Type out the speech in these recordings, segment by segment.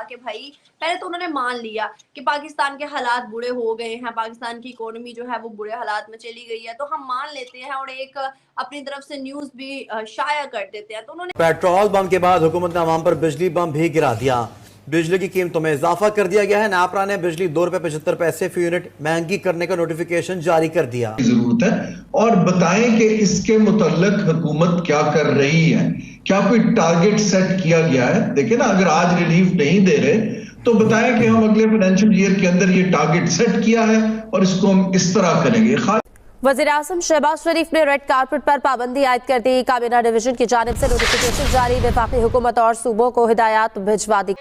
कि भाई पहले तो उन्होंने मान लिया कि पाकिस्तान के हालात बुरे हो गए हैं, पाकिस्तान की इकोनॉमी जो है वो बुरे हालात में चली गई है, तो हम मान लेते हैं और एक अपनी तरफ से न्यूज भी शाया कर देते हैं। तो उन्होंने पेट्रोल बम के बाद हुकूमत ने आवाम पर बिजली बम भी गिरा दिया। बिजली की कीमतों में इजाफा कर दिया गया है। नापरा ने बिजली ₹2.75 फी यूनिट महंगी करने का नोटिफिकेशन जारी कर दिया। जरूरत है और बताएं कि इसके मुतल्लिक हुकूमत क्या कर रही है, क्या कोई टारगेट सेट किया गया है। देखिए ना, अगर आज रिलीफ नहीं दे रहे तो बताएं कि हम अगले फाइनेंशियल ईयर के अंदर ये टारगेट सेट किया है और इसको हम इस तरह करेंगे। वज़ीर-ए-आज़म शहबाज शरीफ ने रेड कारपेट पर पाबंदी आयद कर दी। काबीना डिवीजन की जानिब से नोटिफिकेशन जारी, वफाकी हुकूमत और सूबों को हिदायत भिजवा दी।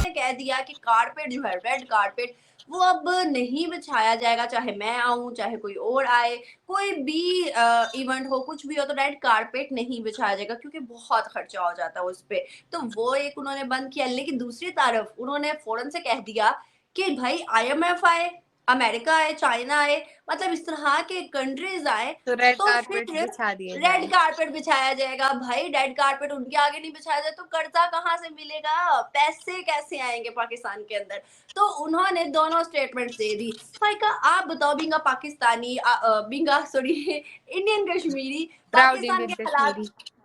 कह दिया कि कारपेट जो है, रेड कारपेट, वो अब नहीं बिछाया जाएगा, चाहे मैं आऊं चाहे कोई और आए, कोई भी इवेंट हो, कुछ भी हो, तो रेड कारपेट नहीं बिछाया जाएगा क्योंकि बहुत खर्चा हो जाता है उस पे। तो वो एक उन्होंने बंद किया। लेकिन दूसरी तरफ उन्होंने फौरन से कह दिया कि भाई IMF आए, अमेरिका आए, चाइना आए, मतलब इस तरह के कंट्रीज आए तो रेड तो कारपेट फिर बिछा दिए रेड कारपेट बिछाया जाएगा। भाई रेड कारपेट उनके आगे नहीं बिछाया जाए तो कर्जा कहाँ से मिलेगा, पैसे कैसे आएंगे पाकिस्तान के अंदर। तो उन्होंने दोनों स्टेटमेंट दे दी। भाई का आप बताओ, बिंगा पाकिस्तानी, बिंगा sorry Indian Kashmiri, proud Pakistan Indian के हालात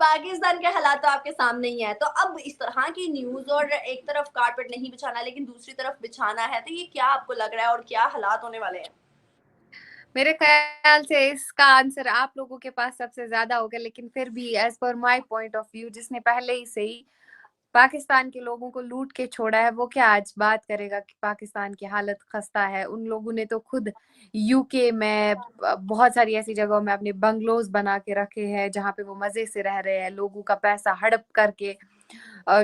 पाकिस्तान के हालात तो आपके सामने ही है। तो अब इस तरह की न्यूज और एक तरफ कारपेट नहीं बिछाना लेकिन दूसरी तरफ बिछाना है, तो ये क्या आपको लग रहा है और क्या हालात होने वाले हैं? मेरे ख्याल से इसका आंसर आप लोगों के पास सबसे ज्यादा होगा, लेकिन फिर भी as per my point of view, जिसने पहले ही से ही पाकिस्तान के लोगों को लूट के छोड़ा है, वो क्या आज बात करेगा कि पाकिस्तान की हालत खस्ता है। उन लोगों ने तो खुद यूके में बहुत सारी ऐसी जगहों में अपने बंगलोज बना के रखे हैं जहाँ पे वो मजे से रह रहे हैं, लोगों का पैसा हड़प करके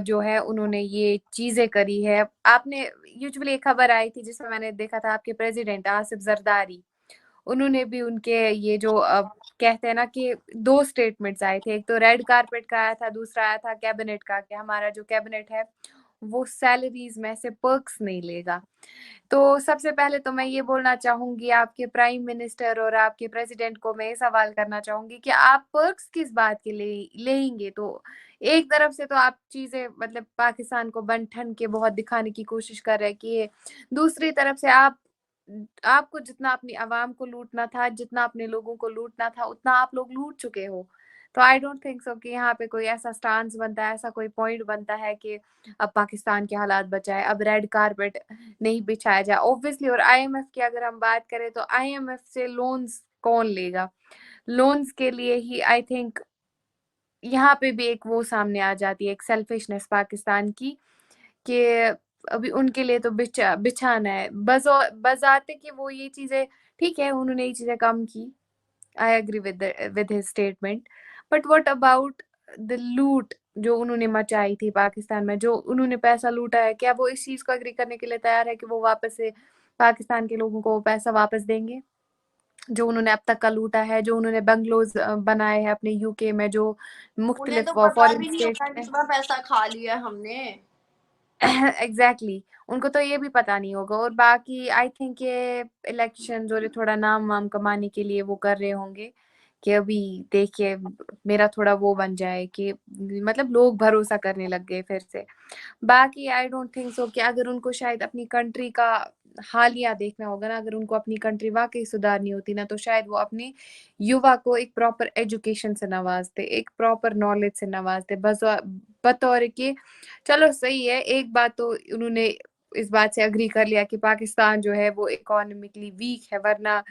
जो है उन्होंने ये चीजें करी है। आपने यूजुअली एक खबर आई थी जिसमें मैंने देखा था आपके प्रेसिडेंट आसिफ जरदारी, उन्होंने भी उनके ये जो कहते हैं ना कि 2 स्टेटमेंट्स आए थे, एक तो रेड कारपेट का आया था, दूसरा आया था कैबिनेट का कि हमारा जो कैबिनेट है वो सैलरीज में से पर्क्स नहीं लेगा। तो सबसे पहले तो मैं ये बोलना चाहूंगी आपके प्राइम मिनिस्टर और आपके प्रेसिडेंट को, मैं ये सवाल करना चाहूंगी कि आप पर्क्स किस बात के लिए लेंगे। तो एक तरफ से तो आप चीजें मतलब पाकिस्तान को बन ठन के बहुत दिखाने की कोशिश कर रहे हैं कि, दूसरी तरफ से आपको जितना अपनी आवाम को लूटना था, जितना अपने लोगों को लूटना था, उतना आप लोग लूट चुके हो। तो आई डोंट थिंक सो कि यहाँ पे कोई ऐसा स्टांस बनता है, ऐसा कोई पॉइंट बनता है कि अब पाकिस्तान के हालात बचाए, अब रेड कारपेट नहीं बिछाया जाए। ऑब्वियसली, और IMF की अगर हम बात करें तो IMF से लोन्स कौन लेगा? लोन्स के लिए ही आई थिंक यहाँ पे भी एक वो सामने आ जाती है, एक सेल्फिशनेस पाकिस्तान की, कि अभी उनके लिए तो बिछाना है बजाते कि वो ये चीजें ठीक है, उन्होंने ये चीजें कम की। I agree with his statement, but what about the loot जो उन्होंने मचाई थी पाकिस्तान में, जो उन्होंने पैसा लूटा है, क्या वो इस चीज को एग्री करने के लिए तैयार है कि वो वापस से पाकिस्तान के लोगों को पैसा वापस देंगे जो उन्होंने अब तक का लूटा है, जो उन्होंने बंगलोज बनाए हैं अपने यूके में, जो उन्हें मुख्तलिफ तो पता फॉरेन भी नहीं स्टेट होता में कितना पैसा खा लिया हमने। एग्जैक्टली उनको तो ये भी पता नहीं होगा। और बाकी आई थिंक ये इलेक्शन जो थोड़ा नाम वाम कमाने के लिए वो कर रहे होंगे कि अभी देखिए मेरा थोड़ा वो बन जाए कि मतलब लोग भरोसा करने लग गए फिर से। बाकी आई डोंट थिंक सो कि अगर उनको शायद अपनी कंट्री का हालिया देखना होगा ना, अगर उनको अपनी कंट्री वाकई सुधारनी होती ना, तो शायद वो अपने युवा को एक प्रॉपर एजुकेशन से नवाजते, एक प्रॉपर नॉलेज से नवाजते, बस बतौर के चलो सही है। एक बात तो उन्होंने इस बात से अग्री कर लिया कि पाकिस्तान जो है वो इकोनॉमिकली वीक है, वरना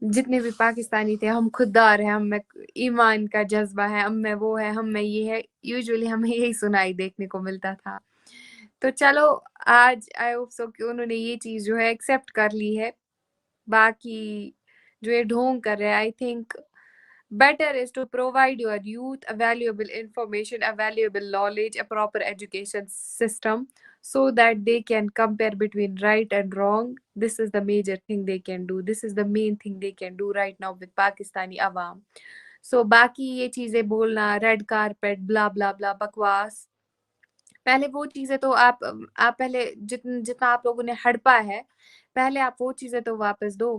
जितने भी पाकिस्तानी थे, हम खुददार हैं, हम में ईमान का जज्बा है, हम में वो है, हम में ये है, यूजुअली हमें यही सुनाई देखने को मिलता था। तो चलो आज आई होप सो कि उन्होंने ये चीज जो है एक्सेप्ट कर ली है। बाकी जो ये ढोंग कर रहे हैं, I think better is to provide your youth a valuable information, a valuable knowledge, a proper education system so that they can compare between right and wrong. This is the major thing they can do. This is the main thing they can do right now with Pakistani awam. So बाकी ये चीजें बोलना, red carpet, ब्ला ब्ला ब्ला बकवास, पहले वो चीजें तो आप पहले जितना आप लोगों ने हड़पा है, पहले आप वो चीजें तो वापस दो।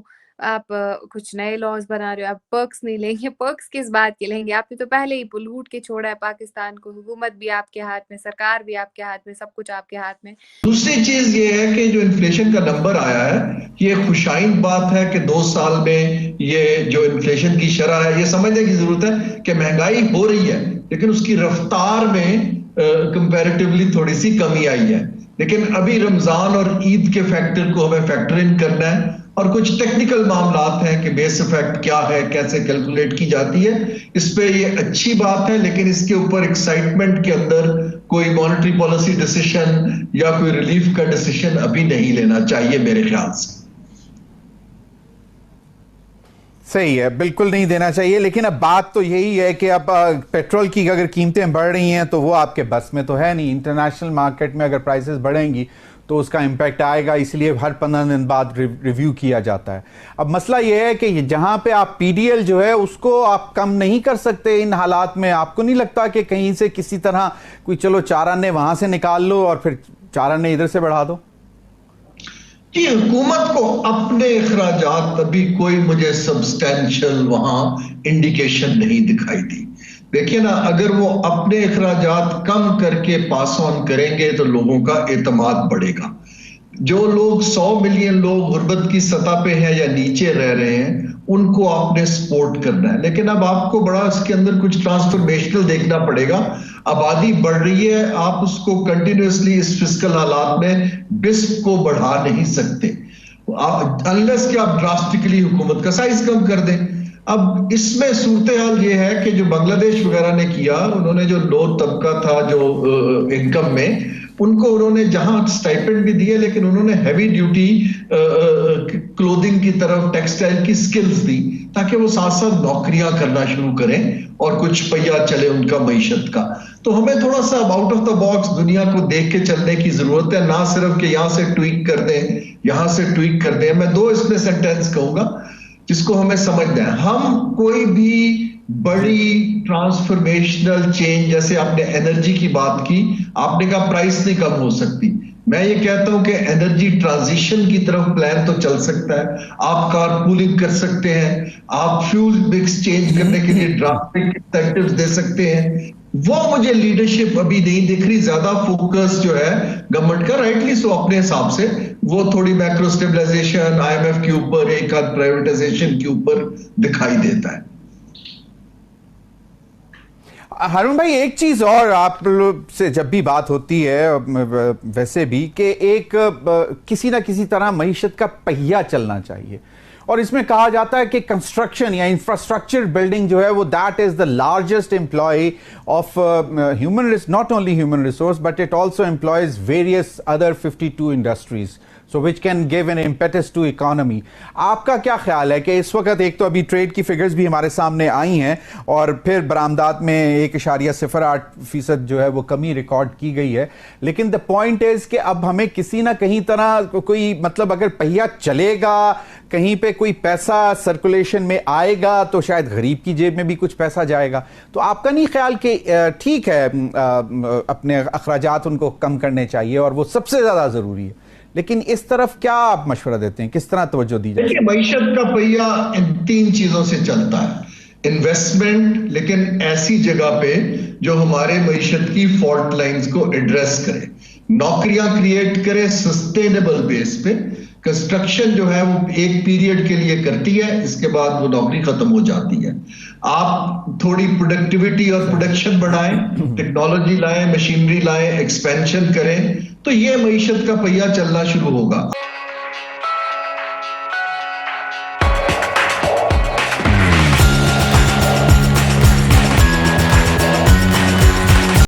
आप कुछ नए लॉज बना रहे हो, आप पर्क्स नहीं लेंगे। पर्क्स किस बात के लेंगे? आपने तो पहले ही लूट के छोड़ा है पाकिस्तान को। हुकूमत भी आपके हाथ में, सरकार भी आपके हाथ में, सब कुछ आपके हाथ में। दूसरी चीज ये है कि जो इन्फ्लेशन का नंबर आया है, ये खुशाइन बात है कि 2 साल में ये जो इन्फ्लेशन की शरह है, ये समझने की जरूरत है कि महंगाई हो रही है, लेकिन उसकी रफ्तार में कंपैरेटिवली थोड़ी सी कमी आई है। लेकिन अभी रमजान और ईद के फैक्टर को हमें फैक्टर इन करना है, और कुछ टेक्निकल मामलात हैं कि बेस इफेक्ट क्या है, कैसे कैलकुलेट की जाती है। इस पे ये अच्छी बात है, लेकिन इसके ऊपर एक्साइटमेंट के अंदर कोई मॉनेटरी पॉलिसी डिसीजन या कोई रिलीफ का डिसीजन अभी नहीं लेना चाहिए मेरे ख्याल से। सही है, बिल्कुल नहीं देना चाहिए। लेकिन अब बात तो यही है कि अब पेट्रोल की अगर कीमतें बढ़ रही हैं तो वो आपके बस में तो है नहीं। इंटरनेशनल मार्केट में अगर प्राइसेस बढ़ेंगी तो उसका इम्पैक्ट आएगा, इसलिए हर 15 दिन बाद रिव्यू किया जाता है। अब मसला ये है कि जहां पे आप पीडीएल जो है उसको आप कम नहीं कर सकते इन हालात में। आपको नहीं लगता कि कहीं से किसी तरह कोई चलो 4 आने वहां से निकाल लो और फिर 4 आने इधर से बढ़ा दो? कि हुकूमत को अपने अखराजात अभी कोई मुझे सब्सटेंशियल वहां इंडिकेशन नहीं दिखाई दी। देखिए ना, अगर वो अपने अखराजात कम करके पास ऑन करेंगे तो लोगों का एतमाद बढ़ेगा। जो लोग 100 मिलियन लोग गुर्बत की सतह पे हैं या नीचे रह रहे हैं, उनको आपने सपोर्ट करना है। लेकिन अब आपको बड़ा इसके अंदर कुछ ट्रांसफॉर्मेशनल देखना पड़ेगा। आबादी बढ़ रही है, आप उसको कंटिन्यूअसली इस फिस्कल हालात में बिस्प को बढ़ा नहीं सकते अनलेस कि आप ड्रास्टिकली हुकूमत का साइज कम कर दें। अब इसमें सूरत हाल ये है कि जो बांग्लादेश वगैरह ने किया, उन्होंने जो लो तबका था जो इनकम में, उनको उन्होंने जहां स्टाइपेंड भी दिए, लेकिन उन्होंने हैवी ड्यूटी क्लोथिंग की तरफ, टेक्सटाइल की स्किल्स दी, ताकि वो साथ साथ नौकरियां करना शुरू करें और कुछ पहिया चले उनका मईशत का। तो हमें थोड़ा सा आउट ऑफ द बॉक्स दुनिया को देख के चलने की जरूरत है, ना सिर्फ कि यहां से ट्वीक कर दें, यहां से ट्वीक कर दें। मैं 2 इसमें सेंटेंस कहूंगा जिसको हमें समझना है। हम कोई भी बड़ी ट्रांसफॉर्मेशनल चेंज, जैसे आपने एनर्जी की बात की, आपने कहा प्राइस नहीं कम हो सकती। मैं ये कहता हूं कि एनर्जी ट्रांजिशन की तरफ प्लान तो चल सकता है। आप कारपूलिंग कर सकते हैं, आप फ्यूल मिक्स चेंज करने के लिए ड्राफ्टिंग इंसेंटिव्स दे सकते हैं। वो मुझे लीडरशिप अभी नहीं दिख रही। ज्यादा फोकस जो है गवर्नमेंट का, राइटली सो अपने हिसाब से, वो थोड़ी मैक्रो स्टेबलाइजेशन, IMF के ऊपर, एक आध प्राइवेटाइजेशन के ऊपर दिखाई देता है। हारून भाई, एक चीज और आप लोग से जब भी बात होती है वैसे भी, कि एक किसी ना किसी तरह मईशत का पहिया चलना चाहिए, और इसमें कहा जाता है कि कंस्ट्रक्शन या इंफ्रास्ट्रक्चर बिल्डिंग जो है वो that is the largest employ of human, not only human resource but it also employs various other 52 industries, so which can give an impetus to economy। आपका क्या ख्याल है कि इस वक्त एक तो अभी ट्रेड की फिगर्स भी हमारे सामने आई हैं, और फिर बरामदात में 1.08% जो है वो कमी रिकॉर्ड की गई है, लेकिन द पॉइंट इज कि अब हमें किसी ना कहीं तरह कोई, मतलब अगर पहिया चलेगा, कहीं पे कोई पैसा सर्कुलेशन में आएगा तो शायद गरीब की जेब में भी कुछ पैसा जाएगा। तो आपका नहीं ख्याल कि ठीक है अपने अखराजात उनको कम करने चाहिए और वो सबसे ज्यादा जरूरी है, लेकिन इस तरफ क्या आप मशवरा देते हैं, किस तरह तवज्जो दी जाए? देखिए, मईशत का पहिया इन 3 चीजों से चलता है। इन्वेस्टमेंट, लेकिन ऐसी जगह पे जो हमारे मईशत की फॉल्ट लाइंस को एड्रेस करे, नौकरियां क्रिएट करे सस्टेनेबल बेस पे। कंस्ट्रक्शन जो है वो एक पीरियड के लिए करती है, इसके बाद वो नौकरी खत्म हो जाती है। आप थोड़ी प्रोडक्टिविटी और प्रोडक्शन बढ़ाएं, टेक्नोलॉजी लाएं, मशीनरी लाएं, एक्सपेंशन करें, तो ये मईशत का पहिया चलना शुरू होगा।